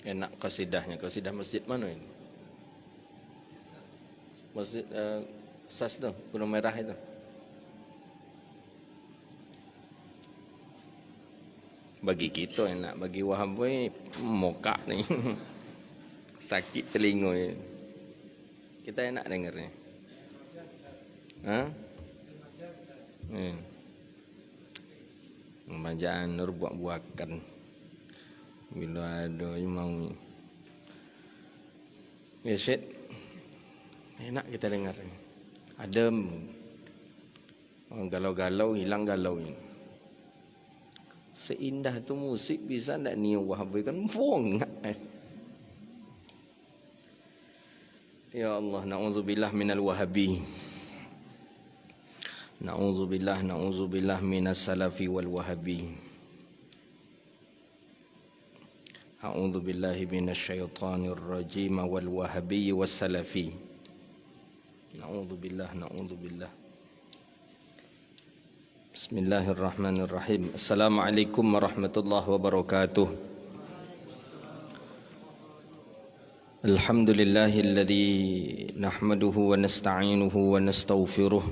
Enak kasidahnya. Kasidah masjid mana ini? Masjid SAS tu, Gunung Merah itu. Bagi kita enak, bagi Wahabi mokak ni. Sakit telinga ni. Kita enak dengarnya. Ha? Bacaan Nur buat-buatkan. Bila ada yang mau. Ya Syed. Enak kita dengar. Adem. Galau-galau hilang galau ini. Seindah tu musik bisa tak ni Wahabi kan buang. Ya Allah, na'udzubillah minal wahabi. Na'udzubillah minas salafi wal wahabi. A'udzubillahi minasyaitonir rajim wal wahabi was salafi. Na'udzubillah. Bismillahirrahmanirrahim. Assalamualaikum warahmatullahi wabarakatuh. Alhamdulillahilladzi nahmaduhu wa nasta'inuhu wa nastaghfiruh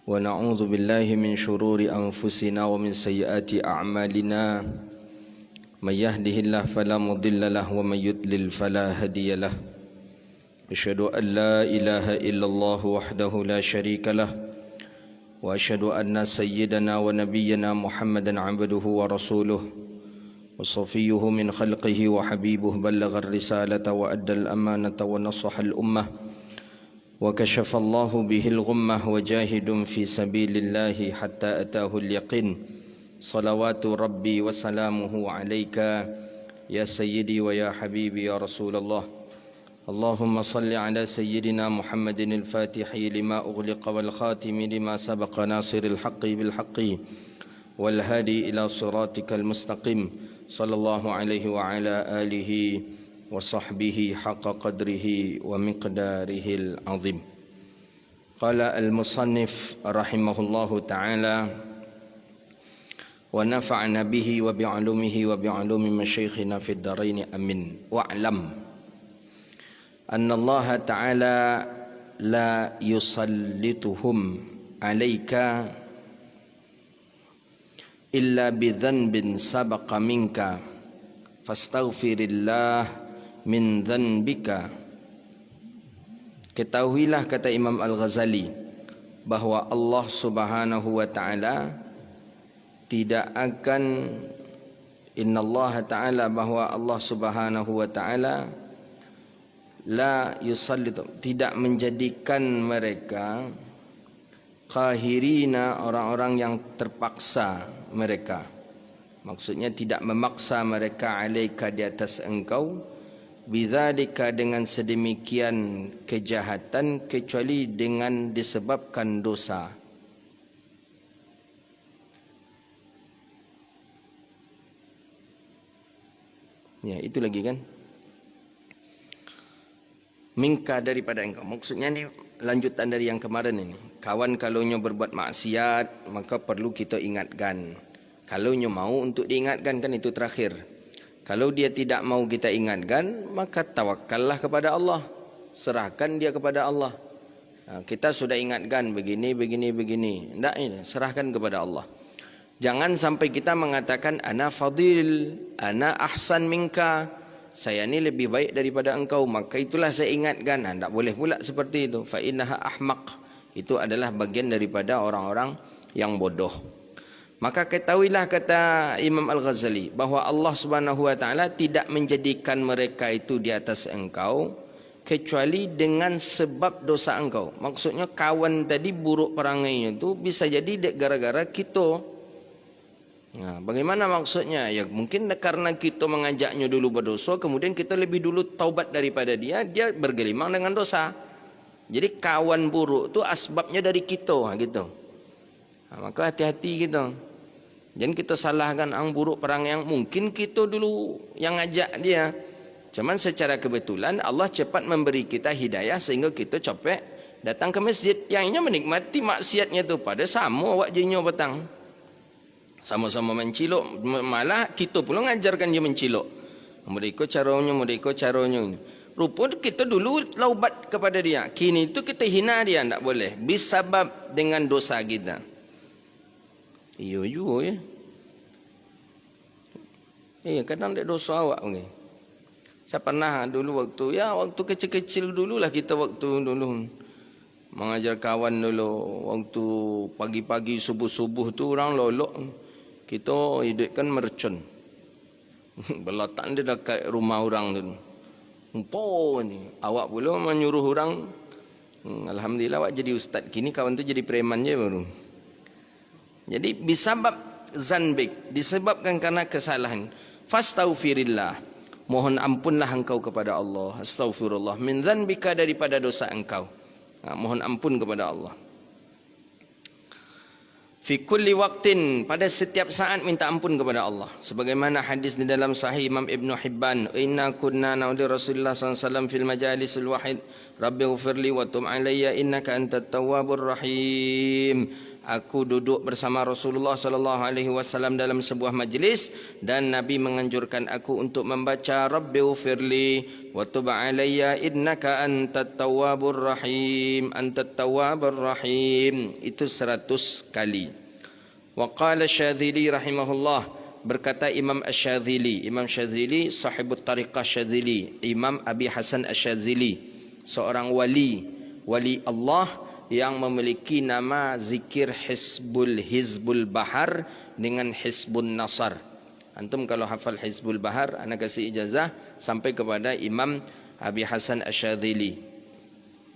wa na'udzu billahi min shururi anfusina wa min sayyiati a'malina may yahdihillahu fala mudilla lahu wa may yudlil fala hadiya lahu asyhadu an la ilaha illallah wahdahu la syarika lahu wa asyhadu anna sayyidana wa nabiyyana Muhammadan 'abduhu wa rasuluhu wa safiyyuhu min khalqihi wa habibuhu ballagha ar-risalata wa adda al-amanata wa nasaha al-ummah wa kashafa Allahu bihi al-ghummah wa jahidun fi sabilillahi hatta atahu al-yaqin salawatu rabbi wa salamuhu alayka ya sayyidi wa ya habibi ya Rasulullah. اللهم صل على سيدنا محمد الفاتح لما أغلق والخاتم لما سبق ناصر الحق بالحق والهادي إلى صراطك المستقيم صلى الله عليه وعلى آله وصحبه حق قدره ومقداره العظيم. قال المصنف رحمه الله تعالى ونفعنا به وبعلومه وبعلوم مشايخنا في الدارين أمين. واعلم أن الله تعالى لا يسلطهم عليك إلا بذنب سبق منك فاستغفر الله من ذنبك. Ketahuilah, kata Imam Al-Ghazali, bahwa Allah Subhanahu wa taala tidak akan innallaha ta'ala, bahwa Allah Subhanahu wa taala la yusallitu, tidak menjadikan mereka qahirina, orang-orang yang terpaksa mereka. Maksudnya tidak memaksa mereka alaika, di atas engkau, bidzalika, dengan sedemikian kejahatan, kecuali dengan disebabkan dosa. Ya, itu lagi kan? Minka, daripada engkau. Maksudnya ni lanjutan dari yang kemarin ini. Kawan kalau nyo berbuat maksiat, maka perlu kita ingatkan. Kalau nyo mau untuk diingatkan, kan itu terakhir. Kalau dia tidak mau kita ingatkan, maka tawakallah kepada Allah. Serahkan dia kepada Allah. Kita sudah ingatkan begini. Tidak, ini serahkan kepada Allah. Jangan sampai kita mengatakan ana fadil, ana ahsan minka, saya ni lebih baik daripada engkau, maka itulah saya ingatkan. Tak boleh pula seperti itu. Fa innaha ahmaq. Itu adalah bagian daripada orang-orang yang bodoh. Maka ketahuilah, kata Imam Al-Ghazali, bahwa Allah Subhanahu wa taala tidak menjadikan mereka itu di atas engkau kecuali dengan sebab dosa engkau. Maksudnya kawan tadi buruk perangainya itu bisa jadi gara-gara kita. Nah, bagaimana maksudnya? Ya mungkin karena kita mengajaknya dulu berdosa, kemudian kita lebih dulu taubat daripada dia, dia bergelimang dengan dosa. Jadi kawan buruk tu asbabnya dari kita, gitu. Maka hati-hati kita. Jangan kita salahkan ang buruk perang yang mungkin kita dulu yang ngajak dia. Cuman secara kebetulan Allah cepat memberi kita hidayah sehingga kita capek datang ke masjid. Yang ini menikmati maksiatnya tu pada sama awak jinyo petang. Sama-sama mencilok, malah kita pula mengajarkan dia mencilok. Mereka caranya. Rupa kita dulu laubat kepada dia. Kini itu kita hina dia, tak boleh. Bisabab dengan dosa kita. Iyo juga ya. Kadang ada dosa awak ni. Saya pernah dulu waktu kecil-kecil dululah kita waktu dulu mengajar kawan dulu. Waktu pagi-pagi subuh-subuh tu orang lolok. Kita hidupkan mercon. Berletak dia dekat rumah orang tu. Ni. Awak pula menyuruh orang. Alhamdulillah awak jadi ustaz. Kini kawan tu jadi preman je baru. Jadi bisabab zanbik. Disebabkan karena kesalahan. Fastaghfirillah. Mohon ampunlah engkau kepada Allah. Astaghfirullah. Min zanbika daripada dosa engkau. Mohon ampun kepada Allah. Fi kulli waqtin, pada setiap saat minta ampun kepada Allah. Sebagaimana hadis di dalam Sahih Imam Ibn Hibban, inna kunna na'udhi Rasulullah SAW fil majalisil wahid, Rabbi ghafirli wa tub alayya innaka antat tawwabur rahim. Aku duduk bersama Rasulullah SAW dalam sebuah majlis dan Nabi menganjurkan aku untuk membaca Rabbi ghafirli wa tub alayya innaka antat tawwabur rahim. Antat tawwabur rahim. Itu 100 kali. Wa qala Syadzili rahimahullah, berkata Imam Asy-Syadzili. Imam Syadzili sahibut tariqah Syadzili, Imam Abi Hasan Asy-Syadzili, seorang wali Allah yang memiliki nama zikir Hizbul Bahar dengan Hizbun Nasar. Antum kalau hafal Hizbul Bahar, ana kasih ijazah sampai kepada Imam Abi Hasan Asy-Syadzili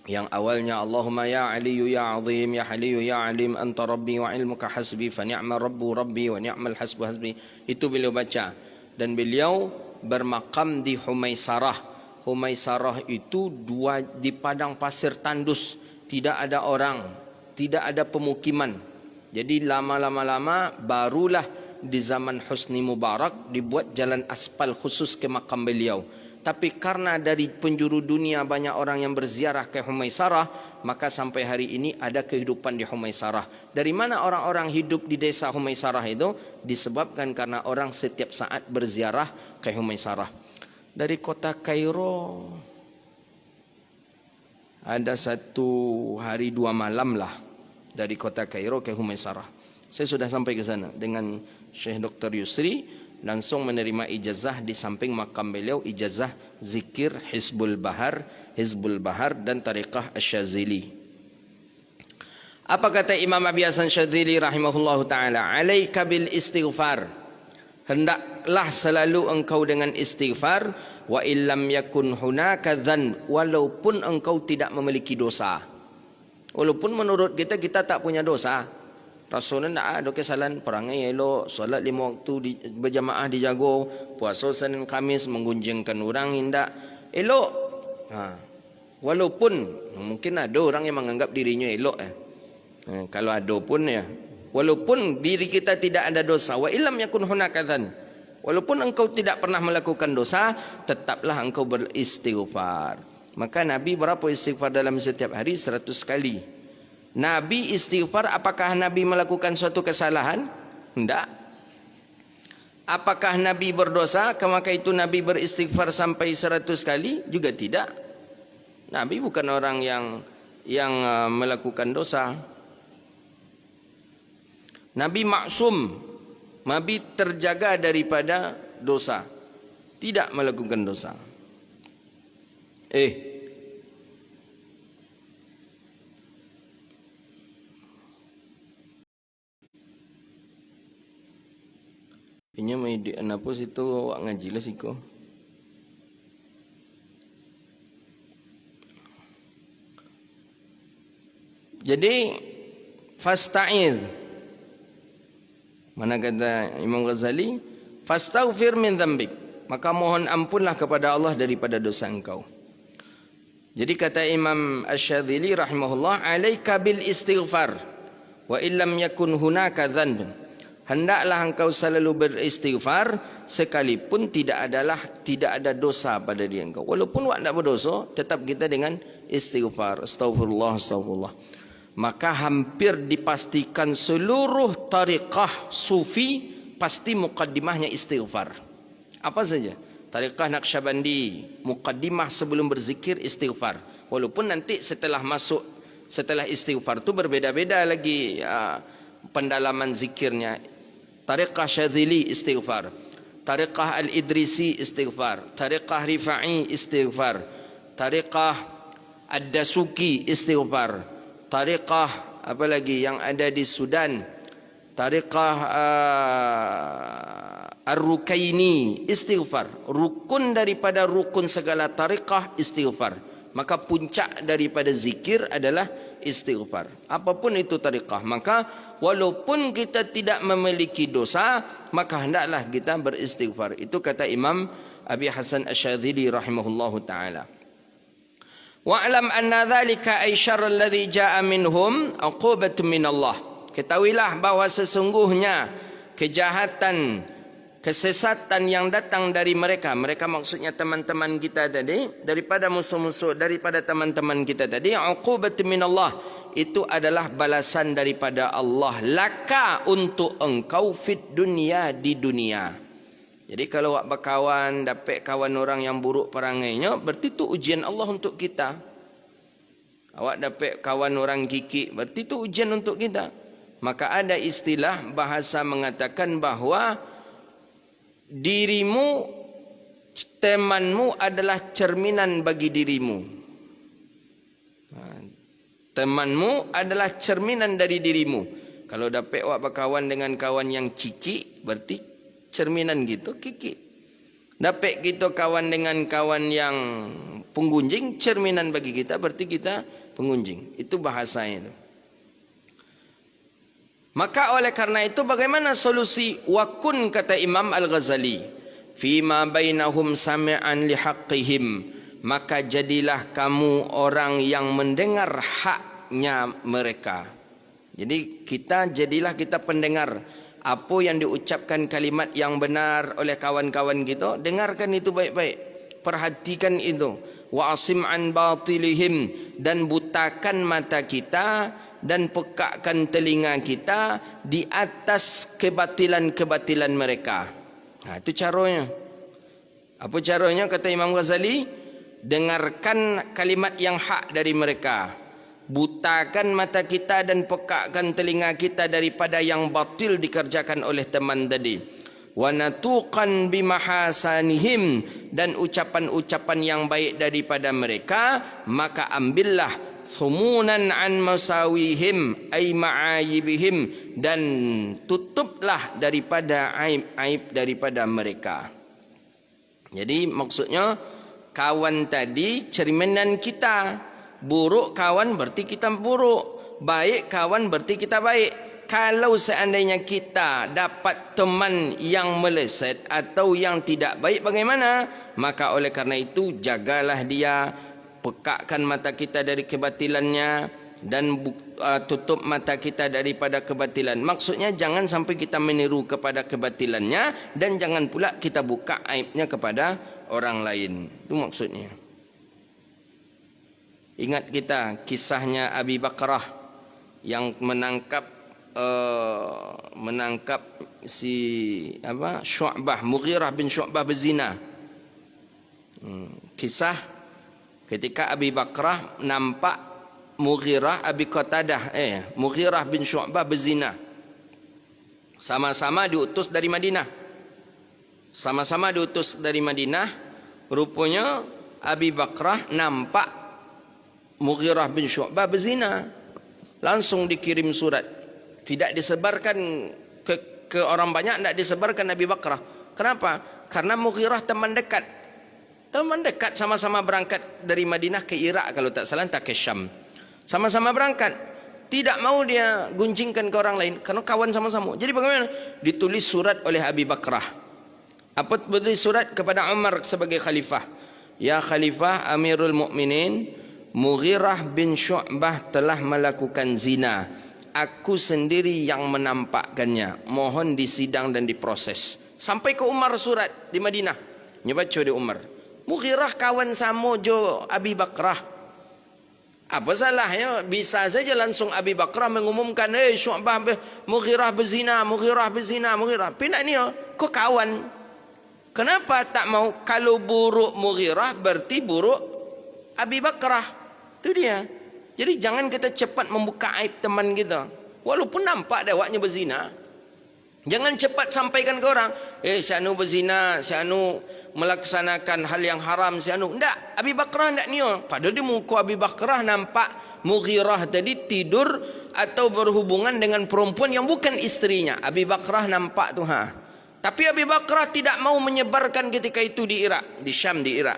yang awalnya Allahumma ya aliyu ya azim ya haliyu ya alim anta rabbi wa ilmuka hasbi fa ni'ma rabbu rabbi wa ni'mal hasbu hasbi. Itu beliau baca dan beliau bermakam di Humaisarah. Humaisarah itu di padang pasir tandus, tidak ada orang, tidak ada pemukiman. Jadi lama barulah di zaman Husni Mubarak dibuat jalan aspal khusus ke makam beliau. Tapi karena dari penjuru dunia banyak orang yang berziarah ke Humaisarah, maka sampai hari ini ada kehidupan di Humaisarah. Dari mana orang-orang hidup di desa Humaisarah itu? Disebabkan karena orang setiap saat berziarah ke Humaisarah. Dari kota Kairo ada 1 hari 2 malam lah dari kota Kairo ke Humaisarah. Saya sudah sampai ke sana dengan Syekh Dr. Yusri, langsung menerima ijazah di samping makam beliau, ijazah zikir Hizbul Bahar dan tariqah Asy-Syadzili. Apa kata Imam Abi Hasan Syadzili rahimahullahu taala? Alaika bil istighfar. Hendaklah selalu engkau dengan istighfar, wa illam yakun hunaka dzan, walaupun engkau tidak memiliki dosa. Walaupun menurut kita tak punya dosa. Rasulullah tak ada kesalahan, perangai elok, solat 5 waktu berjamaah dijaga, puasa Senin Khamis, menggunjingkan orang hendak elok. Walaupun mungkin ada orang yang menganggap dirinya elok. Kalau ada pun ya, walaupun diri kita tidak ada dosa, wa illam yakun hunaka dzan, walaupun engkau tidak pernah melakukan dosa, tetaplah engkau beristighfar. Maka Nabi berapa istighfar dalam setiap hari? 100 kali. Nabi istighfar, apakah Nabi melakukan suatu kesalahan? Tidak. Apakah Nabi berdosa, maka itu Nabi beristighfar sampai 100 kali? Juga tidak. Nabi bukan orang yang melakukan dosa. Nabi maksum, Nabi terjaga daripada dosa, tidak melakukan dosa. Ini mai di apa situ awak ngaji lah siko. Jadi fasta'id, mana kata Imam Ghazali, fastaghfir min dzambik, maka mohon ampunlah kepada Allah daripada dosa engkau. Jadi kata Imam Asy-Syadzili rahimahullah, alaika bil istighfar wa illam yakun hunaka dzanbun. Hendaklah engkau selalu beristighfar sekalipun tidak ada dosa pada diri engkau. Walaupun awak tidak berdosa, tetap kita dengan istighfar. Astagfirullah. Maka hampir dipastikan seluruh tariqah sufi pasti muqaddimahnya istighfar. Apa saja? Tariqah Naqsyabandi, muqaddimah sebelum berzikir istighfar. Walaupun nanti setelah istighfar tu berbeza-beza lagi pendalaman zikirnya. Tariqah Syadzili istighfar, Tariqah Al-Idrisi istighfar, Tariqah Rifa'i istighfar, Tariqah Ad-Dasuki istighfar, Tariqah apa lagi yang ada di Sudan, Tariqah Ar-Rukaini istighfar. Rukun daripada rukun segala tariqah istighfar. Maka puncak daripada zikir adalah istighfar. Apapun itu tariqah, maka walaupun kita tidak memiliki dosa, maka hendaklah kita beristighfar. Itu kata Imam Abi Hasan Asy-Syadzili rahimahullahu taala. Wa'lam anna dzalika ay syarrul ladzi jaa'a minhum uqubatun min Allah. Ketahuilah bahawa sesungguhnya kejahatan, kesesatan yang datang dari mereka maksudnya teman-teman kita tadi, daripada musuh-musuh, daripada teman-teman kita tadi, uqubatun minallah, itu adalah balasan daripada Allah laka, untuk engkau, fit dunia, di dunia. Jadi kalau awak berkawan, dapat kawan orang yang buruk perangainya, berarti itu ujian Allah untuk kita. Awak dapat kawan orang kikik, berarti itu ujian untuk kita. Maka ada istilah bahasa mengatakan bahawa dirimu, temanmu adalah cerminan bagi dirimu. Temanmu adalah cerminan dari dirimu. Kalau dapat awak berkawan dengan kawan yang kikik, berarti cerminan gitu kikik. Dapat kita kawan dengan kawan yang penggunjing, cerminan bagi kita, berarti kita penggunjing. Itu bahasanya itu. Maka oleh karena itu bagaimana solusi? Wakun, kata Imam Al-Ghazali, fima bainahum sami'an lihaqqihim, maka jadilah kamu orang yang mendengar haknya mereka. Jadi jadilah kita pendengar. Apa yang diucapkan kalimat yang benar oleh kawan-kawan kita, dengarkan itu baik-baik, perhatikan itu. Wa asim an batilihim, dan butakan mata kita dan pekakkan telinga kita di atas kebatilan-kebatilan mereka. Itu caranya. Apa caranya kata Imam Ghazali? Dengarkan kalimat yang hak dari mereka, butakan mata kita dan pekakkan telinga kita daripada yang batil dikerjakan oleh teman tadi. Wa natuqan bimahasanihim, dan ucapan-ucapan yang baik daripada mereka, maka ambillah sumunan an masawihim ay ma'ayibihim, dan tutuplah daripada aib-aib daripada mereka. Jadi maksudnya kawan tadi cerminan kita. Buruk kawan berarti kita buruk, baik kawan berarti kita baik. Kalau seandainya kita dapat teman yang meleset atau yang tidak baik, bagaimana? Maka oleh karena itu jagalah dia, pekakkan mata kita dari kebatilannya, dan tutup mata kita daripada kebatilan. Maksudnya jangan sampai kita meniru kepada kebatilannya, dan jangan pula kita buka aibnya kepada orang lain. Itu maksudnya. Ingat kita kisahnya Abi Bakrah yang menangkap si Syu'bah, Mughirah bin Syu'bah berzina. Kisah ketika Abi Bakrah nampak Mughirah Mughirah bin Syu'bah berzina. Sama-sama diutus dari Madinah. Rupanya Abi Bakrah nampak Mughirah bin Syu'bah berzina. Langsung dikirim surat. Tidak disebarkan ke orang banyak, tidak disebarkan Abi Bakrah. Kenapa? Karena Mughirah teman dekat. Sama-sama berangkat dari Madinah ke Irak kalau tak salah, tak ke Syam. Sama-sama berangkat. Tidak mau dia gunjingkan ke orang lain karena kawan sama-sama. Jadi bagaimana? Ditulis surat oleh Abi Bakrah. Apa ditulis surat kepada Umar sebagai khalifah? Ya Khalifah Amirul Mukminin, Mughirah bin Syu'bah telah melakukan zina. Aku sendiri yang menampakkannya. Mohon disidang dan diproses. Sampai ke Umar surat di Madinah. Nyebaca di Umar. Mughirah kawan sama jo Abi Bakrah. Apa salahnya? Bisa saja langsung Abi Bakrah mengumumkan, Syu'bah Mughirah berzina. Pinak ni kau kawan. Kenapa tak mau? Kalau buruk Mughirah berarti buruk Abi Bakrah. Itu dia. Jadi jangan kita cepat membuka aib teman kita. Walaupun nampak dia awaknya berzina. Jangan cepat sampaikan ke orang, si anu berzina, si anu melaksanakan hal yang haram, si anu. Enggak, Abi Bakrah enggak niyo. Padahal di muka Abi Bakrah nampak Mughirah tadi tidur atau berhubungan dengan perempuan yang bukan istrinya. Abi Bakrah nampak tu Tapi Abi Bakrah tidak mau menyebarkan ketika itu di Irak, di Syam, di Irak.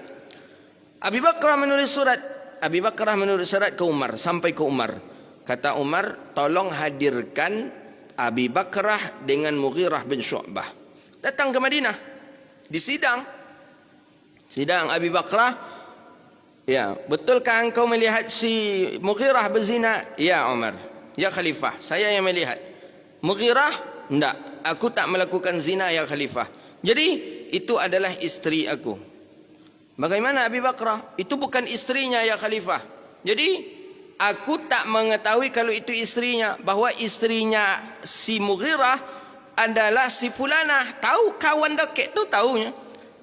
Abi Bakrah menulis surat ke Umar, sampai ke Umar. Kata Umar, tolong hadirkan Abi Bakrah dengan Mughirah bin Syu'bah. Datang ke Madinah. Di sidang Abi Bakrah. Ya, betulkah engkau melihat si Mughirah berzina? Ya Umar. Ya Khalifah, saya yang melihat. Mughirah? Enggak, aku tak melakukan zina ya Khalifah. Jadi itu adalah istri aku. Bagaimana Abi Bakrah? Itu bukan istrinya ya Khalifah. Jadi aku tak mengetahui kalau itu istrinya. Bahawa istrinya si Mughirah adalah si Fulanah. Tahu kawan dekat tu tahunya.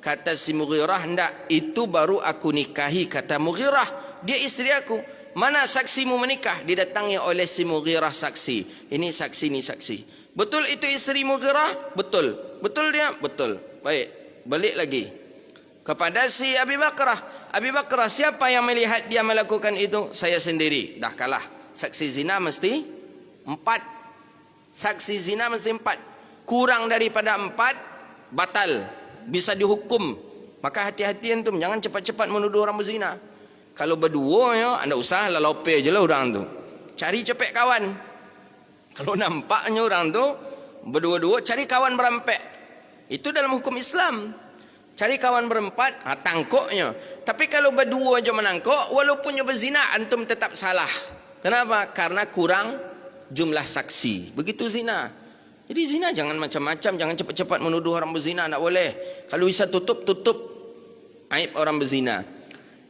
Kata si Mughirah, hendak itu baru aku nikahi. Kata Mughirah, dia istri aku. Mana saksimu menikah? Didatangi oleh si Mughirah saksi. Ini saksi, ini saksi. Betul itu istri Mughirah? Betul. Betul dia? Betul. Baik, balik lagi kepada si Abi Bakrah. Abi Bakrah, siapa yang melihat dia melakukan itu? Saya sendiri. Dah kalah. Saksi zina mesti 4. Saksi zina mesti 4. Kurang daripada 4 batal, bisa dihukum. Maka hati-hati antum, jangan cepat-cepat menuduh orang berzina. Kalau berdua ya, anda usah lalope je lah orang tu. Cari cepet kawan. Kalau nampaknya orang tu berdua-dua, cari kawan berampek. Itu dalam hukum Islam. Cari kawan berempat, tangkuknya. Tapi kalau berdua je menangkuk, walaupun dia berzina, antum tetap salah. Kenapa? Karena kurang jumlah saksi. Begitu zina. Jadi zina jangan macam-macam, jangan cepat-cepat menuduh orang berzina, tak boleh. Kalau bisa tutup aib orang berzina.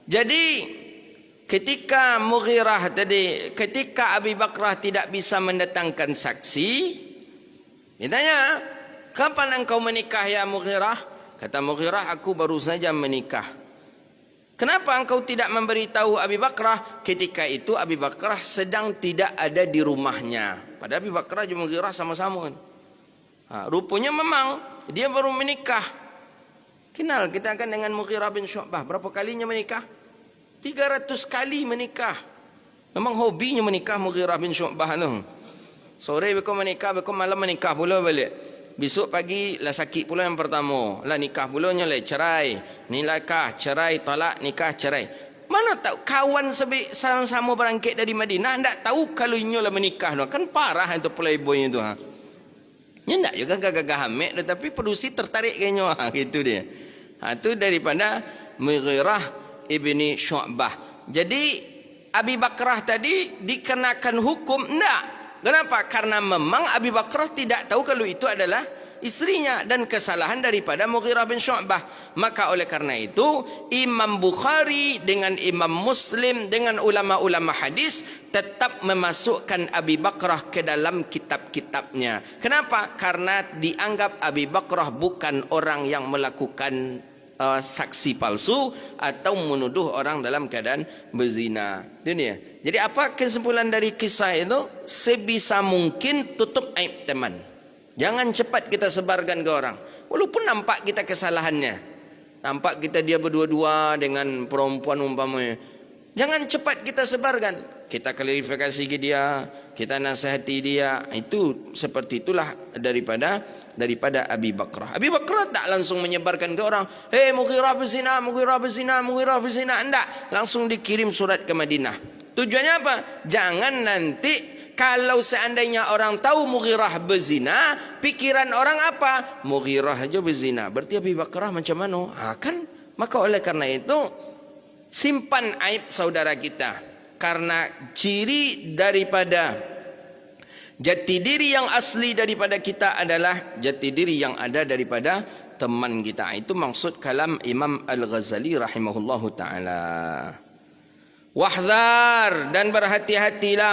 Jadi ketika Mughirah tadi, ketika Abi Bakrah tidak bisa mendatangkan saksi, dia tanya, kapan engkau menikah ya Mughirah? Kata Mughirah, aku baru saja menikah. Kenapa engkau tidak memberitahu Abi Bakrah? Ketika itu Abi Bakrah sedang tidak ada di rumahnya. Padahal Abi Bakrah dan Mughirah sama-sama. Rupanya memang dia baru menikah. Kenal kita akan dengan Mughirah bin Syu'bah. Berapa kalinya menikah? 300 kali menikah. Memang hobinya menikah Mughirah bin Syu'bah tu. Sore beko menikah, beko malam menikah pula balik. Besok pagi lah sakit pula yang pertama. Lah nikah pula lah cerai. Nikah, cerai, talak, nikah, cerai. Mana tahu kawan sama-sama berangkat dari Madinah ndak tahu kalau inyo lah menikah tu. Kan parah itu playboy itu Nya ndak juga gagah hamek tetapi produksi tertarik kayaknya gitu dia. Itu daripada Mughirah ibni Syu'bah. Jadi Abi Bakrah tadi dikenakan hukum ndak. Kenapa? Karena memang Abi Bakrah tidak tahu kalau itu adalah istrinya dan kesalahan daripada Mughirah bin Syu'bah. Maka oleh karena itu Imam Bukhari dengan Imam Muslim dengan ulama-ulama hadis tetap memasukkan Abi Bakrah ke dalam kitab-kitabnya. Kenapa? Karena dianggap Abi Bakrah bukan orang yang melakukan saksi palsu atau menuduh orang dalam keadaan berzina. Dunia. Jadi apa kesimpulan dari kisah itu? Sebisa mungkin tutup aib teman. Jangan cepat kita sebarkan ke orang. Walaupun nampak kita kesalahannya. Nampak kita dia berdua-dua dengan perempuan umpamanya. Jangan cepat kita sebarkan. Kita klarifikasi ke dia, kita nasihati dia. Itu seperti itulah daripada Abi Bakrah. Abi Bakrah tak langsung menyebarkan ke orang, "Hei Mughirah berzina, Mughirah berzina, Mughirah berzina." Enggak, langsung dikirim surat ke Madinah. Tujuannya apa? Jangan nanti kalau seandainya orang tahu Mughirah berzina, pikiran orang apa? Mughirah aja berzina, berarti Abi Bakrah macam mana? Kan maka oleh karena itu simpan aib saudara kita. Karena ciri daripada jati diri yang asli daripada kita adalah jati diri yang ada daripada teman kita. Itu maksud kalam Imam Al-Ghazali rahimahullahu ta'ala. Wahdhar, dan berhati-hatilah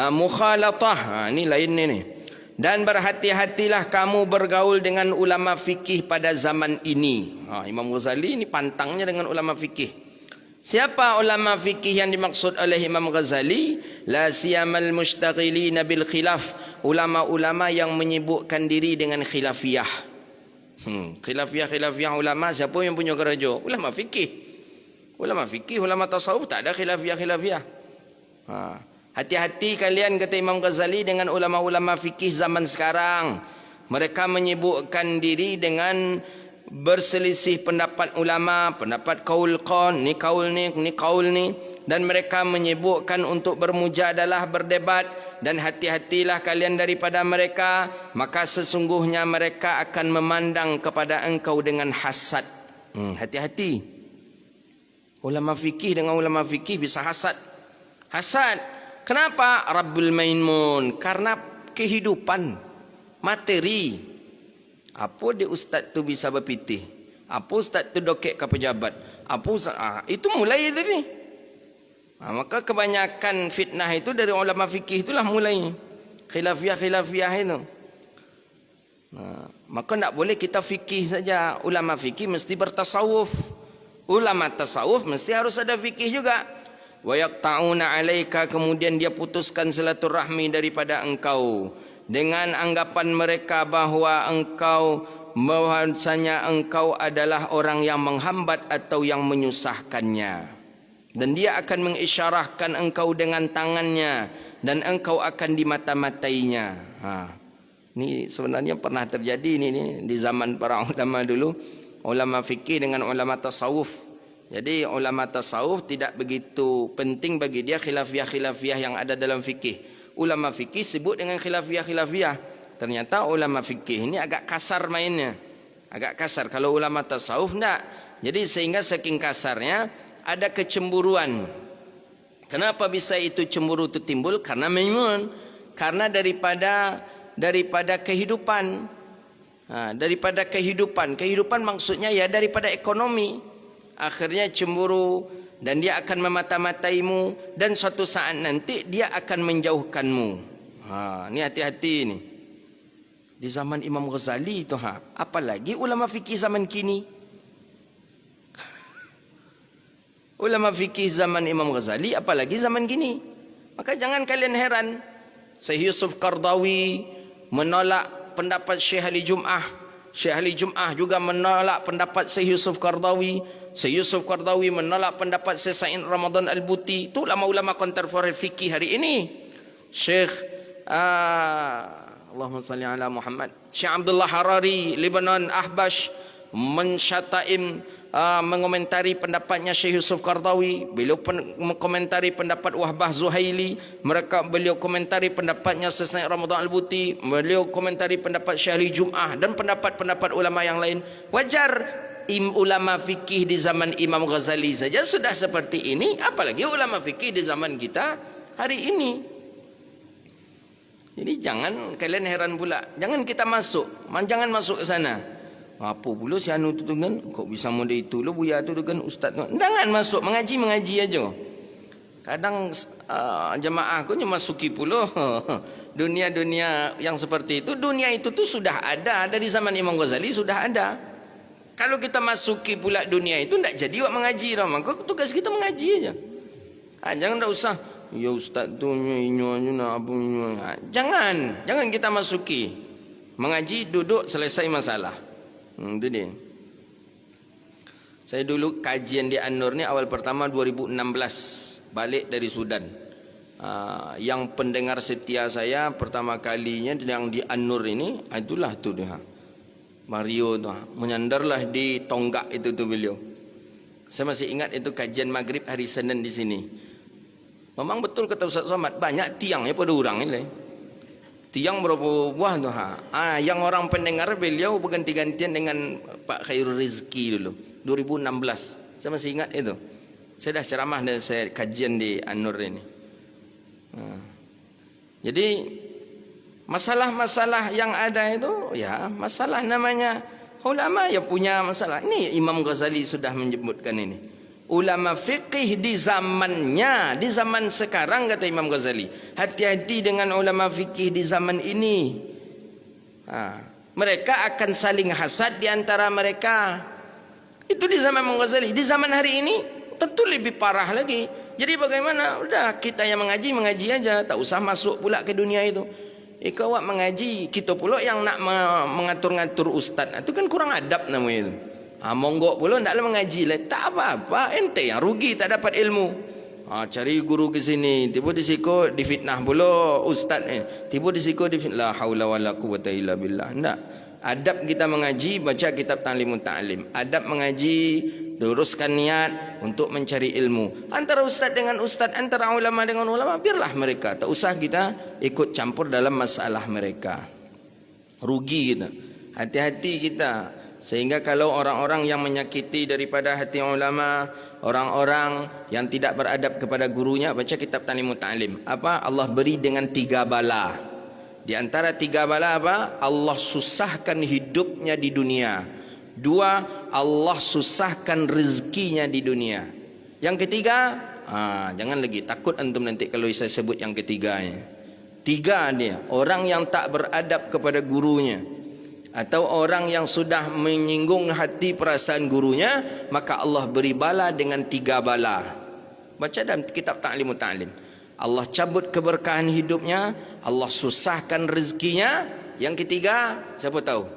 mukhalatah. Ini lain ni. Dan berhati-hatilah kamu bergaul dengan ulama fikih pada zaman ini. Imam Ghazali ini pantangnya dengan ulama fikih. Siapa ulama fikih yang dimaksud oleh Imam Ghazali? La siyamal mushtaghilina bil khilaf. Ulama-ulama yang menyibukkan diri dengan khilafiyah. Khilafiyah ulama, siapa yang punya kerja? Ulama fikih. Ulama fikih, ulama tasawuf tak ada khilafiyah. Hati-hati kalian, kata Imam Ghazali, dengan ulama-ulama fikih zaman sekarang. Mereka menyibukkan diri dengan berselisih pendapat ulama, pendapat kaul qan, ni kaul ni, ni kaul ni, dan mereka menyibukkan untuk bermujadalah, berdebat. Dan hati-hatilah kalian daripada mereka, maka sesungguhnya mereka akan memandang kepada engkau dengan hasad. Hati-hati. Ulama fikih dengan ulama fikih bisa hasad. Hasad. Kenapa? Rabbul Maimun. Karena kehidupan, materi. Apa dia ustaz tu bisa berpitih? Apa ustaz tu dokek ke pejabat? Apa ustaz? Itu mulai tadi. Maka kebanyakan fitnah itu dari ulama fikih itulah mulai. Khilafiyah itu. Maka tak boleh kita fikih saja. Ulama fikih mesti bertasawuf. Ulama tasawuf mesti harus ada fikih juga. Wa yaqta'una 'alaika, kemudian dia putuskan silaturahmi daripada engkau dengan anggapan mereka bahwa bahwasanya engkau adalah orang yang menghambat atau yang menyusahkannya, dan dia akan mengisyarahkan engkau dengan tangannya dan engkau akan dimata-matainya. Ini sebenarnya pernah terjadi ini di zaman para ulama dulu, ulama fikih dengan ulama tasawuf. Jadi ulama tasawuf tidak begitu penting bagi dia khilafiyah yang ada dalam fikih. Ulama fikih sibuk dengan khilafiyah. Ternyata ulama fikih ini agak kasar mainnya. Agak kasar. Kalau ulama tasawuf tidak. Jadi sehingga saking kasarnya ada kecemburuan. Kenapa bisa itu cemburu itu timbul? Karena maimun. Karena daripada kehidupan. Daripada kehidupan. Kehidupan maksudnya ya daripada ekonomi. Akhirnya cemburu dan dia akan memata-mataimu, dan suatu saat nanti dia akan menjauhkanmu. Ini hati-hati ni. Di zaman Imam Ghazali itu apalagi ulama fikih zaman kini. Ulama fikih zaman Imam Ghazali apalagi zaman kini. Maka jangan kalian heran Syekh Yusuf Qardawi menolak pendapat Syekh Ali Jum'ah. Syekh Ali Jum'ah juga menolak pendapat Syekh Yusuf Qardawi. Syekh Yusuf Qardawi menolak pendapat Syekh Sa'id Ramadan Al-Buti. Itu ulama-ulama kontemporer fikih hari ini. Syekh Allahumma salli ala Muhammad. Syekh Abdullah Harari, Lebanon Ahbash, mensyataim mengomentari pendapatnya Syekh Yusuf Qardawi. Beliau mengomentari pendapat Wahbah Zuhaili. Beliau komentari pendapatnya Syekh Sa'id Ramadan Al-Buti. Beliau komentari pendapat Syekh Ali Jum'ah dan pendapat-pendapat ulama yang lain. Wajar ulama fikih di zaman Imam Ghazali saja sudah seperti ini, apalagi ulama fikih di zaman kita hari ini. Jadi jangan kalian heran pula, jangan kita masuk, jangan masuk ke sana. Apa pula si anu tu kan, kok bisa model itu lo buya tu kan ustaz tu. Jangan masuk, mengaji aja. Kadang jemaah aku masuki pula dunia-dunia yang seperti itu. Dunia itu tu sudah ada dari zaman Imam Ghazali, sudah ada. Kalau kita masuki pula dunia itu, tidak jadi mengaji. Maka tugas kita mengaji aja. Jangan tak usah. Ya ustaz tu jangan kita masuki. Mengaji, duduk, selesai masalah. Itu dia. Saya dulu kajian di An-Nur ni awal pertama 2016. Balik dari Sudan. Yang pendengar setia saya pertama kalinya yang di An-Nur ini, itulah tu dia. Mario tu menyandarlah di tonggak itu tu beliau. Saya masih ingat itu kajian maghrib hari Senin di sini. Memang betul kata Ustaz Somad, banyak tiangnya pada orang ini. Tiang berapa buah tu yang orang pendengar beliau berganti-gantian dengan Pak Khairul Rizki dulu 2016. Saya masih ingat itu. Saya dah ceramah dan saya kajian di An-Nur ini. Jadi masalah-masalah yang ada itu, ya masalah namanya ulama yang punya masalah. Ini Imam Ghazali sudah menyebutkan ini. Ulama fiqih di zamannya, di zaman sekarang kata Imam Ghazali. Hati-hati dengan ulama fiqih di zaman ini. Mereka akan saling hasad di antara mereka. Itu di zaman Imam Ghazali. Di zaman hari ini tentu lebih parah lagi. Jadi bagaimana? Udah kita yang mengaji aja, tak usah masuk pula ke dunia itu. Kau awak mengaji, kita pula yang nak mengatur-ngatur ustaz. Itu kan kurang adab namanya itu. Monggok pula ndaklah mengaji lah. Tak apa-apa, ente yang rugi tak dapat ilmu. Cari guru ke sini, tiba di siku difitnah pula ustaz tiba di siku difitnah. La haula wala quwata illa billah. Enggak. Adab kita mengaji, baca kitab Ta'limun Ta'lim. Adab mengaji, luruskan niat untuk mencari ilmu. Antara ustaz dengan ustaz, antara ulama dengan ulama, biarlah mereka. Tak usah kita ikut campur dalam masalah mereka. Rugi kita. Hati-hati kita. Sehingga kalau orang-orang yang menyakiti daripada hati ulama, orang-orang yang tidak beradab kepada gurunya, baca kitab Ta'limun Ta'lim. Apa? Allah beri dengan 3 bala. Di antara 3 bala apa? Allah susahkan hidupnya di dunia. 2, Allah susahkan rezekinya di dunia. Yang ketiga, jangan lagi takut antum nanti kalau saya sebut yang ketiganya. 3 dia, orang yang tak beradab kepada gurunya, atau orang yang sudah menyinggung hati perasaan gurunya, maka Allah beri bala dengan 3 bala. Baca dalam kitab Ta'limun Ta'lim. Allah cabut keberkahan hidupnya, Allah susahkan rezekinya. Yang ketiga, siapa tahu?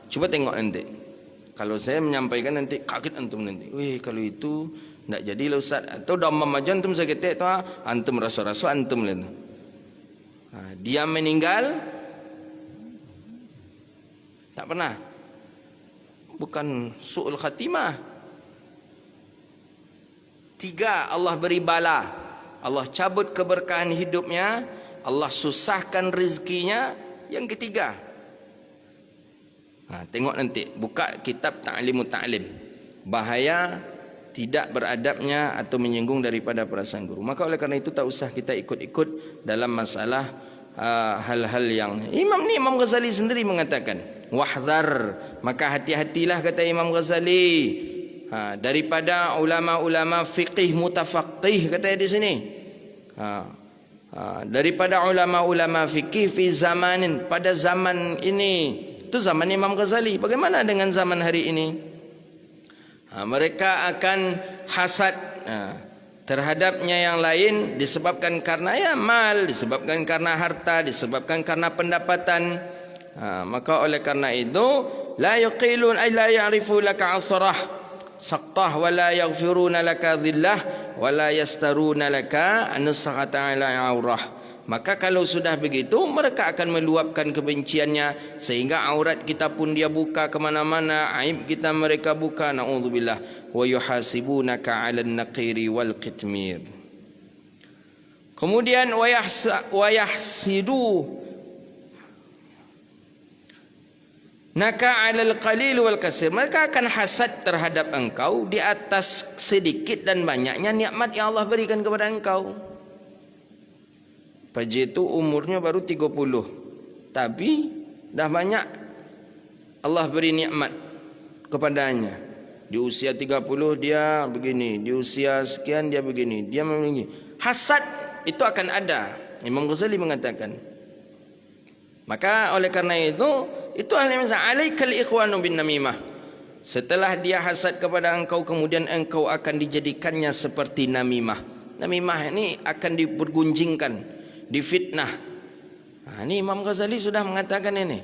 Coba tengok nanti. Kalau saya menyampaikan nanti kaget antum nanti. Weh, kalau itu tak jadilah ustaz. Atau dah mamajan antum saya kata tu, antum rasa-rasa antum lah. Dia meninggal tak pernah. Bukan su'ul khatimah. 3, Allah beri bala. Allah cabut keberkahan hidupnya, Allah susahkan rezekinya. Yang ketiga, tengok nanti, buka kitab Ta'limun Ta'lim. Bahaya tidak beradabnya atau menyinggung daripada perasaan guru. Maka oleh kerana itu tak usah kita ikut-ikut dalam masalah hal-hal yang Imam Ghazali sendiri mengatakan, wahdhar, maka hati-hatilah kata Imam Ghazali, daripada ulama-ulama fiqih mutafaqih, kata di sini. Daripada ulama-ulama fikih fi zamanin, pada zaman ini. Itu zaman Imam Ghazali. Bagaimana dengan zaman hari ini? Mereka akan hasad terhadapnya yang lain, disebabkan karena mal, disebabkan karena harta, disebabkan karena pendapatan. Maka oleh karena itu, la yuqilun ay la ya'rifu laka asrah saqtah wa la yaghfiruna laka dhillah wa la yastaruna laka anusahata ala aurah. Maka kalau sudah begitu, mereka akan meluapkan kebenciannya sehingga aurat kita pun dia buka kemana-mana, aib kita mereka buka, na'udzubillah, wa yuhasibunaka 'alan naqiri wal qitmir. Kemudian wa yahsidu naka 'alal qalil wal kasir. Mereka akan hasad terhadap engkau di atas sedikit dan banyaknya nikmat yang Allah berikan kepada engkau. Paji itu umurnya baru 30, tapi dah banyak Allah beri nikmat kepadanya. Di usia 30 dia begini, di usia sekian dia begini, dia begini. Hasad itu akan ada. Imam Ghazali mengatakan. Maka oleh karena itu ahli mazhab, alaikal ikhwanu bin namimah. Setelah dia hasad kepada engkau, kemudian engkau akan dijadikannya seperti namimah. Namimah ini akan dipergunjingkan, difitnah. Ini Imam Ghazali sudah mengatakan ini.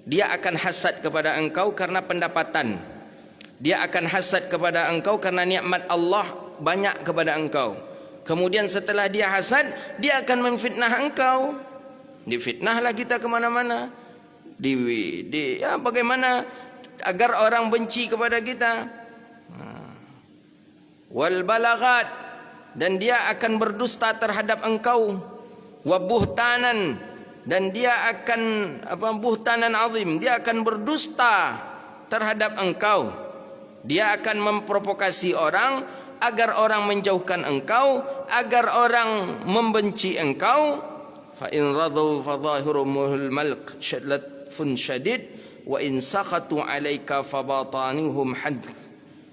Dia akan hasad kepada engkau karena pendapatan. Dia akan hasad kepada engkau karena nikmat Allah banyak kepada engkau. Kemudian setelah dia hasad, dia akan memfitnah engkau. Difitnahlah kita kemana-mana. Bagaimana agar orang benci kepada kita. Wal balaghat, dan dia akan berdusta terhadap engkau. Wa buhtanan, dan dia akan buhtanan azim, dia akan berdusta terhadap engkau. Dia akan memprovokasi orang agar orang menjauhkan engkau, agar orang membenci engkau. Fa in radu fa zahiruhumul malq shadlatun shadid wa in sakhatu alayka fa batanuhum hadq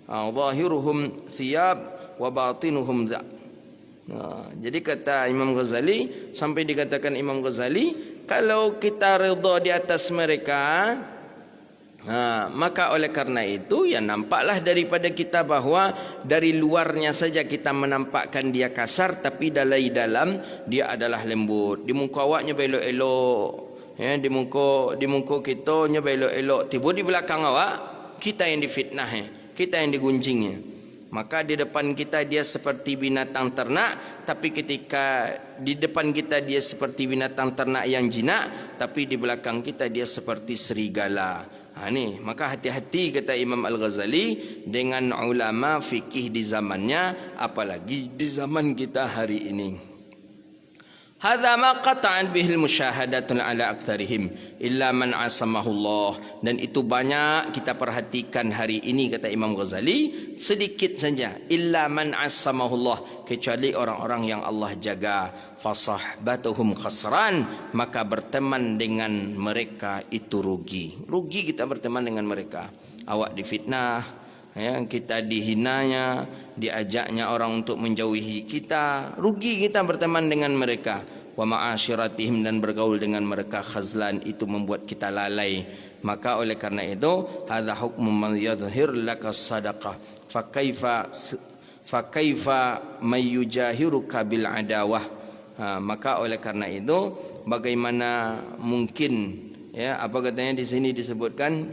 zahiruhum thiyab wa batinuhum dha. Jadi kata Imam Ghazali, sampai dikatakan Imam Ghazali, kalau kita redha di atas mereka, maka oleh karena itu ya nampaklah daripada kita bahwa dari luarnya saja kita menampakkan dia kasar, tapi dari dalam dia adalah lembut. Di muka awaknya elok-elok, ya, di muka kita nya elok-elok, tiba di belakang awak kita yang difitnah, kita yang digunjingnya. Maka di depan kita dia seperti binatang ternak, tapi ketika di depan kita dia seperti binatang ternak yang jinak, tapi di belakang kita dia seperti serigala. Ni, maka hati-hati kata Imam Al-Ghazali dengan ulama fikih di zamannya, apalagi di zaman kita hari ini. Hadza ma qata'an bihil musyahadatun ala aktsarihim illa man asamahullah. Dan itu banyak kita perhatikan hari ini kata Imam Ghazali, sedikit saja, illa man asamahullah, kecuali orang-orang yang Allah jaga. Fasahbatuhum khasran, maka berteman dengan mereka itu rugi. Rugi kita berteman dengan mereka. Awak difitnah, ya, kita dihinanya, diajaknya orang untuk menjauhi kita, rugi kita berteman dengan mereka. Wa ma'asyiratihim, dan bergaul dengan mereka khazlan, itu membuat kita lalai. Maka oleh karena itu, hadza hukmu man yadhhir laka sadaqah fa kaifa may yujahiruka bil adawah. Maka oleh karena itu, bagaimana mungkin, ya, apa katanya di sini disebutkan,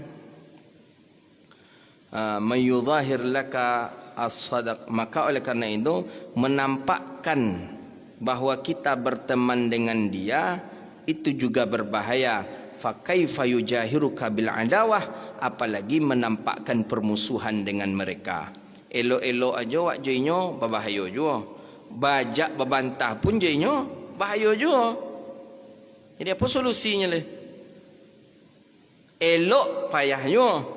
mayudhahir laka as-sadaq, maka oleh karena itu menampakkan bahwa kita berteman dengan dia itu juga berbahaya. Fa kaifa yujahiruka bil adawah, apalagi menampakkan permusuhan dengan mereka. Elok-elok aja wak joinyo berbahaya juga. Bajak berbantah pun joinyo bahaya juga. Jadi apa solusinya le? Elok payahnya,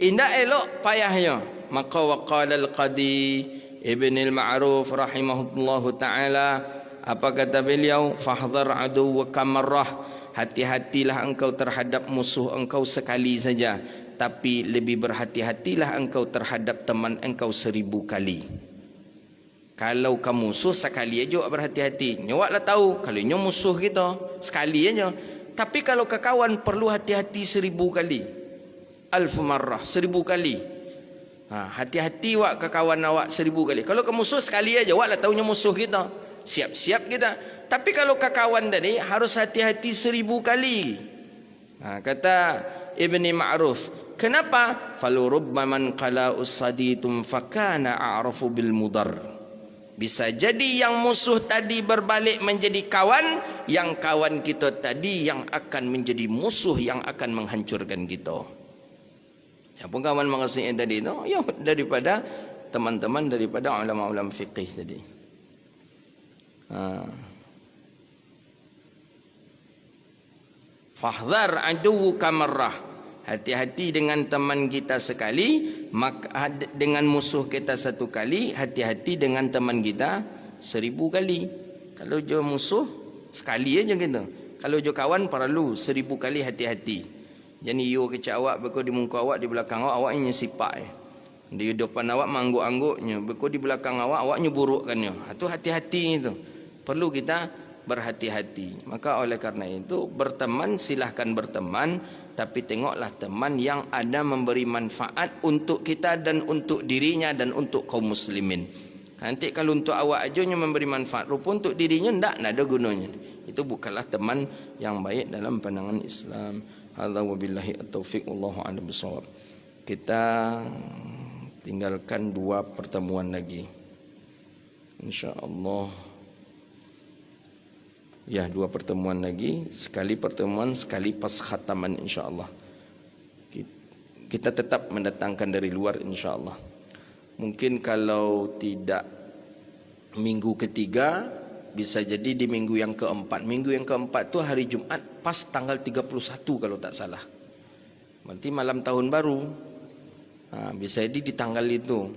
indah elok payahnya. Maka waqala al-Qadi Ibn al-Ma'ruf rahimahullahu ta'ala, apa kata beliau? Fahdhar aduwwaka marrah, hati-hatilah engkau terhadap musuh engkau sekali saja, tapi lebih berhati-hatilah engkau terhadap teman engkau 1000 kali. Kalau kamu musuh sekali aja berhati-hati, nyawaklah tahu kalau nyo musuh kita sekali aja. Tapi kalau ke kawan perlu hati-hati 1000 kali. Alf marrah, 1000 kali. Hati-hati wak ke kawan awak 1000 kali. Kalau ke musuh sekali aja, waklah tahunya musuh kita, siap-siap kita. Tapi kalau ke kawan tadi harus hati-hati 1000 kali. Kata Ibni Ma'ruf, kenapa? Falurubba man qala usaditum fakana a'rafu bil mudar. Bisa jadi yang musuh tadi berbalik menjadi kawan, yang kawan kita tadi yang akan menjadi musuh yang akan menghancurkan kita. Siapa kawan maksudnya tadi itu? Ya, daripada teman-teman daripada ulama-ulama fiqih tadi. Fahdhar aduwwuka marrah, hati-hati dengan teman kita sekali, maka dengan musuh kita 1 kali, hati-hati dengan teman kita 1000 kali. Kalau jo musuh sekali aja gitu. Kalau jo kawan perlu 1000 kali hati-hati. Jadi yo kecak awak beko di muka awak, di belakang awak awaknya sipak. Di depan awak mangguk-angguknya, beko di belakang awak awaknya burukkannya. Itu hati-hati itu. Perlu kita berhati-hati. Maka oleh karena itu, berteman silahkan berteman, tapi tengoklah teman yang ada memberi manfaat untuk kita dan untuk dirinya dan untuk kaum muslimin. Nanti kalau untuk awak aja memberi manfaat, rupa untuk dirinya tidak ada gunanya. Itu bukanlah teman yang baik dalam pandangan Islam. Hadza wabillahi at-taufiq, wallahu a'lam bishawab. Kita tinggalkan 2 pertemuan lagi, insyaallah. Ya, 2 pertemuan lagi, sekali pertemuan, sekali pas khataman insyaallah. Kita tetap mendatangkan dari luar insyaallah. Mungkin kalau tidak minggu ketiga, bisa jadi di minggu yang keempat. Minggu yang keempat tu hari Jumat pas tanggal 31 kalau tak salah. Berarti malam tahun baru. Bisa jadi di tanggal itu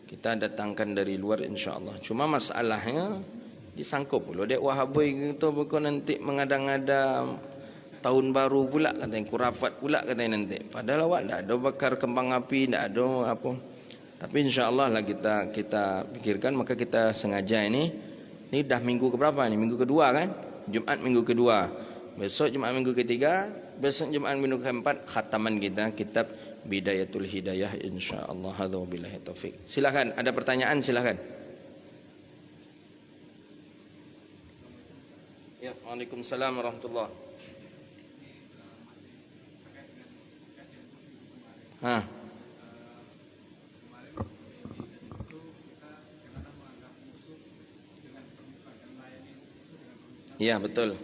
kita datangkan dari luar insyaallah. Cuma masalahnya disangkut pula dek Wahabi gitu, bukan nanti mengada-ngada tahun baru pula katanya, kurafat pula katanya nanti. Padahal awak tak ada bakar kembang api, tak ada apa. Tapi insyaallah lah kita pikirkan, maka kita sengaja ini Ini dah minggu keberapa ni? Minggu kedua kan? Jumaat minggu kedua. Besok Jumaat minggu ketiga, besok Jumaat minggu keempat khataman kita kitab Bidayatul Hidayah insya-Allah. Hadza wabillahi taufik. Silakan, ada pertanyaan silakan. Ya, Waalaikumsalam warahmatullahi. Ha. Ya, betul.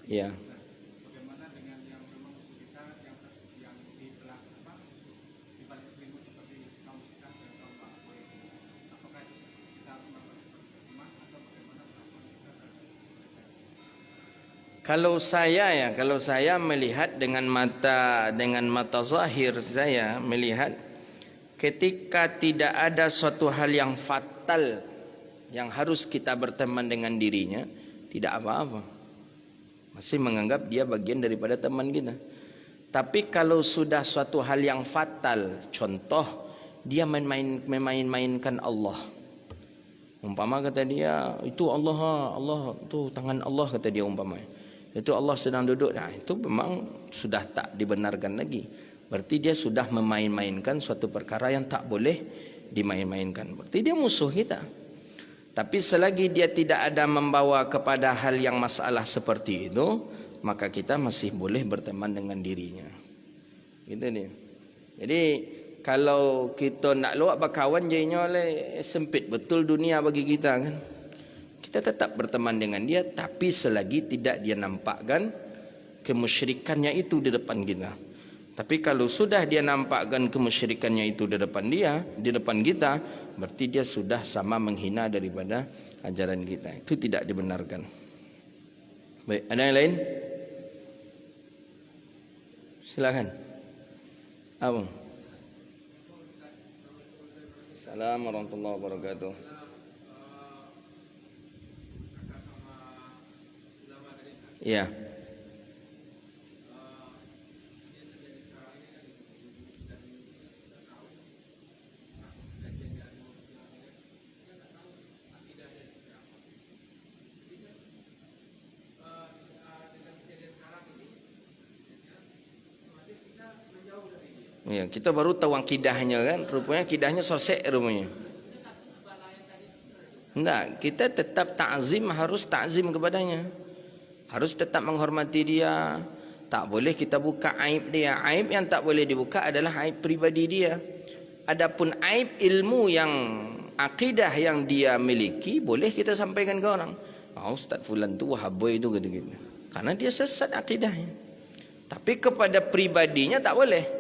Ya. Kalau saya melihat dengan mata zahir, saya melihat ketika tidak ada suatu hal yang fatal yang harus kita berteman dengan dirinya, tidak apa-apa. Masih menganggap dia bagian daripada teman kita. Tapi kalau sudah suatu hal yang fatal, contoh dia memain-mainkan Allah. Umpama kata dia, itu Allah, itu tangan Allah, kata dia umpamanya. Itu Allah sedang duduk. Nah, itu memang sudah tak dibenarkan lagi. Berarti dia sudah memain-mainkan suatu perkara yang tak boleh dimain-mainkan. Berarti dia musuh kita. Tapi selagi dia tidak ada membawa kepada hal yang masalah seperti itu, maka kita masih boleh berteman dengan dirinya. Gitu dia. Jadi kalau kita nak luak berkawan jadinya oleh sempit betul dunia bagi kita kan. Kita tetap berteman dengan dia, tapi selagi tidak dia nampakkan kemusyrikannya itu di depan kita. Tapi kalau sudah dia nampakkan kemusyrikannya itu di depan kita, berarti dia sudah sama menghina daripada ajaran kita. Itu tidak dibenarkan. Baik, ada yang lain? Silakan. Abang. Assalamualaikum warahmatullahi wabarakatuh. Ya. Ya, kita baru tahu akidahnya kan. Rupanya akidahnya sosek rupanya. Enggak, kita tetap ta'zim, harus ta'zim kepadanya. Harus tetap menghormati dia. Tak boleh kita buka aib dia. Aib yang tak boleh dibuka adalah aib pribadi dia. Adapun aib ilmu yang akidah yang dia miliki, boleh kita sampaikan ke orang. Ustaz fulan tu wahaboy tu kata-kata. Karena dia sesat akidahnya. Tapi kepada pribadinya tak boleh.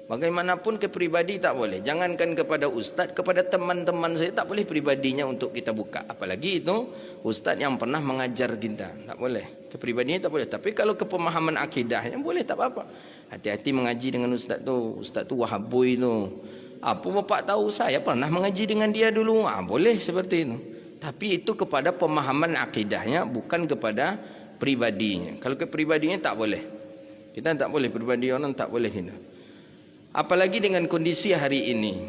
Bagaimanapun ke pribadi tak boleh. Jangankan kepada ustaz, kepada teman-teman saya tak boleh pribadinya untuk kita buka. Apalagi itu ustaz yang pernah mengajar kita. Tak boleh. Ke pribadinya tak boleh. Tapi kalau ke pemahaman akidahnya boleh, tak apa-apa. Hati-hati mengaji dengan ustaz tu. Ustaz tu wahaboy tu. Apa bapak tahu, saya pernah mengaji dengan dia dulu. Boleh seperti itu. Tapi itu kepada pemahaman akidahnya, bukan kepada pribadinya. Kalau ke pribadinya tak boleh. Kita tak boleh, pribadi orang tak boleh kita. Apalagi dengan kondisi hari ini,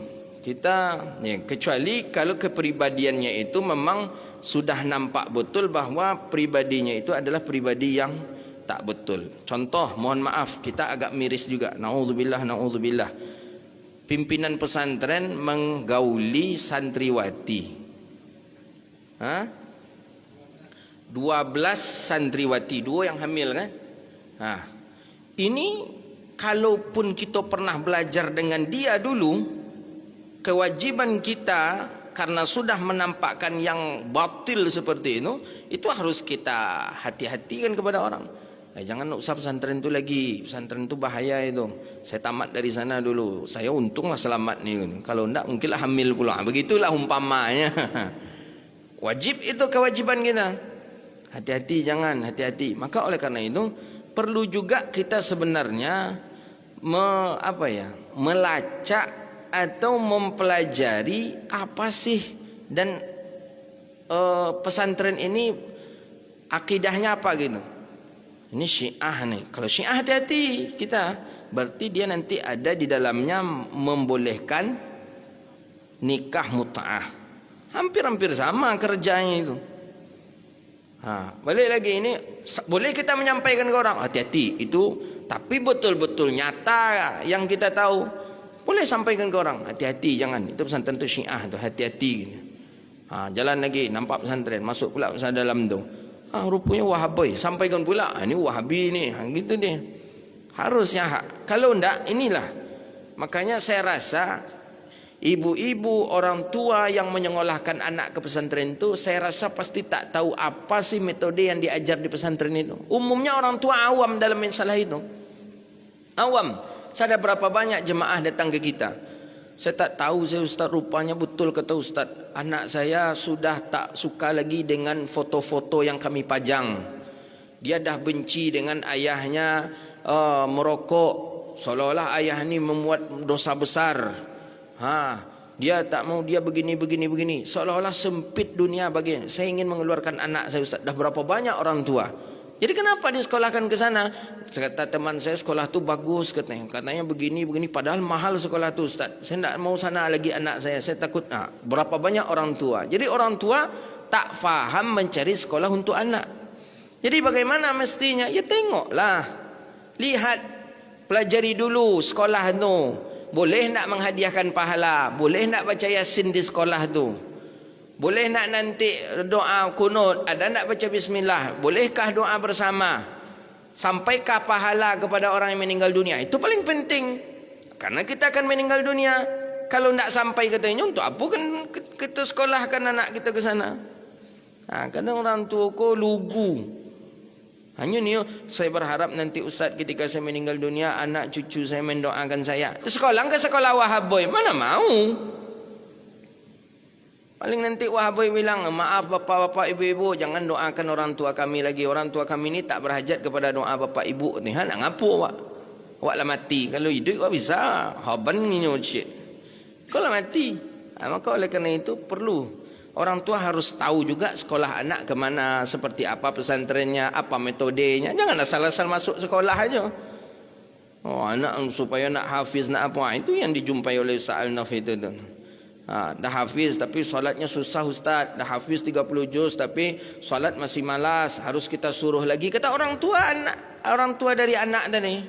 kita kecuali kalau kepribadiannya itu memang sudah nampak betul bahawa pribadinya itu adalah pribadi yang tak betul. Contoh, mohon maaf, kita agak miris juga. Nauzubillah. Pimpinan pesantren menggauli santriwati. 12 santriwati, 2 yang hamil kan? Ini kalaupun kita pernah belajar dengan dia dulu, kewajiban kita karena sudah menampakkan yang batil seperti itu harus kita hati-hatikan kepada orang. Jangan usah pesantren itu lagi, pesantren itu bahaya itu. Saya tamat dari sana dulu, saya untunglah selamat nih. Kalau enggak mungkinlah hamil pula. Begitulah umpamanya. Wajib itu kewajiban kita. Hati-hati, jangan hati-hati. Maka oleh karena itu perlu juga kita sebenarnya melacak atau mempelajari apa sih dan pesantren ini akidahnya apa gitu. Ini Syiah nih. Kalau Syiah hati-hati kita. Berarti dia nanti ada di dalamnya membolehkan nikah mut'ah. Hampir-hampir sama kerjanya itu. Balik lagi ini, boleh kita menyampaikan ke orang, hati-hati itu, tapi betul-betul nyata yang kita tahu, boleh sampaikan ke orang, hati-hati jangan, itu pesantren tu Syiah tu, hati-hati. Jalan lagi, nampak pesantren, masuk pula pesantren dalam tu, rupanya Wahabi, sampaikan pula, ini Wahabi ni, gitu dia. Harusnya, kalau enggak, inilah. Makanya saya rasa ibu-ibu orang tua yang menyekolahkan anak ke pesantren itu, saya rasa pasti tak tahu apa sih metode yang diajar di pesantren itu. Umumnya orang tua awam dalam masalah itu. Awam. Saya ada berapa banyak jemaah datang ke kita. Saya tak tahu, saya Ustaz, rupanya betul kata Ustaz, anak saya sudah tak suka lagi dengan foto-foto yang kami pajang. Dia dah benci dengan ayahnya merokok, seolah-olah ayah ni membuat dosa besar. Dia tak mau, dia begini, seolah-olah sempit dunia bagi. Saya ingin mengeluarkan anak saya Ustaz. Dah berapa banyak orang tua. Jadi kenapa disekolahkan ke sana? Kata teman saya, sekolah tu bagus katanya begini, padahal mahal sekolah tu Ustaz. Saya tak mau sana lagi anak saya takut. Berapa banyak orang tua. Jadi orang tua tak faham mencari sekolah untuk anak. Jadi bagaimana mestinya? Ya tengoklah, lihat, pelajari dulu sekolah tu. Boleh nak menghadiahkan pahala, boleh nak baca Yasin di sekolah tu, boleh nak nanti doa kunut, ada nak baca bismillah, bolehkah doa bersama, sampaikah pahala kepada orang yang meninggal dunia. Itu paling penting, karena kita akan meninggal dunia. Kalau nak sampai katanya, untuk apa kan kita sekolahkan anak kita ke sana? Kadang orang tua ko lugu. Hanya ni, saya berharap nanti Ustaz ketika saya meninggal dunia, anak cucu saya mendoakan saya. Sekolah ke sekolah Wahabi? Mana mau. Paling nanti Wahabi bilang, maaf bapak-bapak ibu-ibu, jangan doakan orang tua kami lagi. Orang tua kami ni tak berhajat kepada doa bapak ibu ni. Nak ngapu awak? Awak lah mati. Kalau hidup awak bisa. Haban ni nyocit. Kau lah mati. Maka oleh kerana itu perlu orang tua harus tahu juga sekolah anak ke mana, seperti apa pesantrennya, apa metodenya. Jangan asal-asal masuk sekolah aja. Anak supaya nak hafiz, nak apa, itu yang dijumpai oleh Ustaz Al-Naf itu tu. Dah hafiz tapi solatnya susah Ustaz. Dah hafiz 30 juz tapi solat masih malas, harus kita suruh lagi. Kata orang tua dari anak tadi.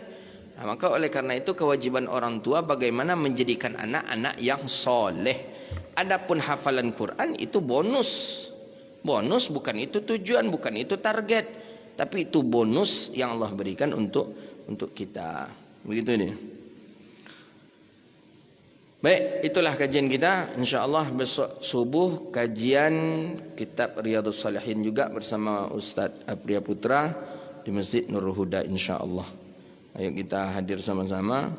Maka oleh karena itu kewajiban orang tua bagaimana menjadikan anak-anak yang soleh. Adapun hafalan Quran itu bonus. Bonus, bukan itu tujuan, bukan itu target. Tapi itu bonus yang Allah berikan untuk kita. Begitu ini. Baik, itulah kajian kita. InsyaAllah besok subuh kajian kitab Riyadhus Salihin juga bersama Ustaz Apriya Putra di Masjid Nurul Huda insyaAllah. Ayo kita hadir sama-sama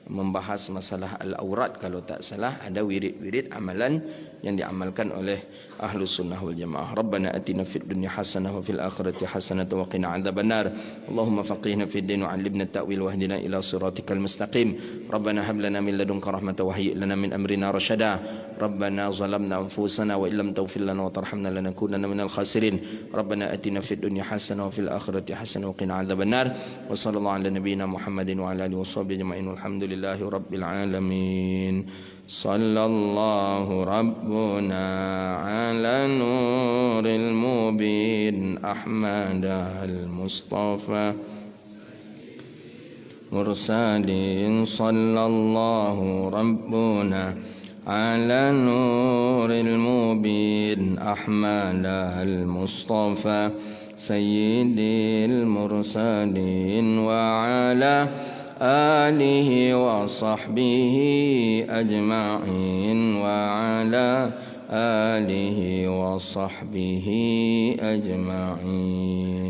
membahas masalah al-aurat. Kalau tak salah ada wirid-wirid amalan yang diamalkan oleh Ahlus Sunnah wal Jamaah. Rabbana atina fid dunya hasanah wa fil akhirati hasanah wa qina adzabannar. Allahumma faqihna fid din wa 'allimna at-ta'wil wahdina ila siratikal mustaqim. Rabbana hab lana min ladunka rahmatan wa hayyi' lana min amrina rashada. Rabbana zalamna anfusana wa illam taghfir lana wa tarhamna lanakunanna minal khasirin. Rabbana atina fid dunya hasanah wa fil akhirati hasanah wa qina adzabannar. Wa sallallahu ala nabiyyina Muhammadin wa ala alihi washabbihi ajma'in. Walhamdulillahi rabbil alamin. Sallallahu rabbuna ala nuril mubin Ahmad al-Mustafa mursalin. Sallallahu rabbuna ala nuril mubin Ahmad al-Mustafa sayyidil mursalin wa ala آله وصحبه أجمعين وعلى آله وصحبه أجمعين.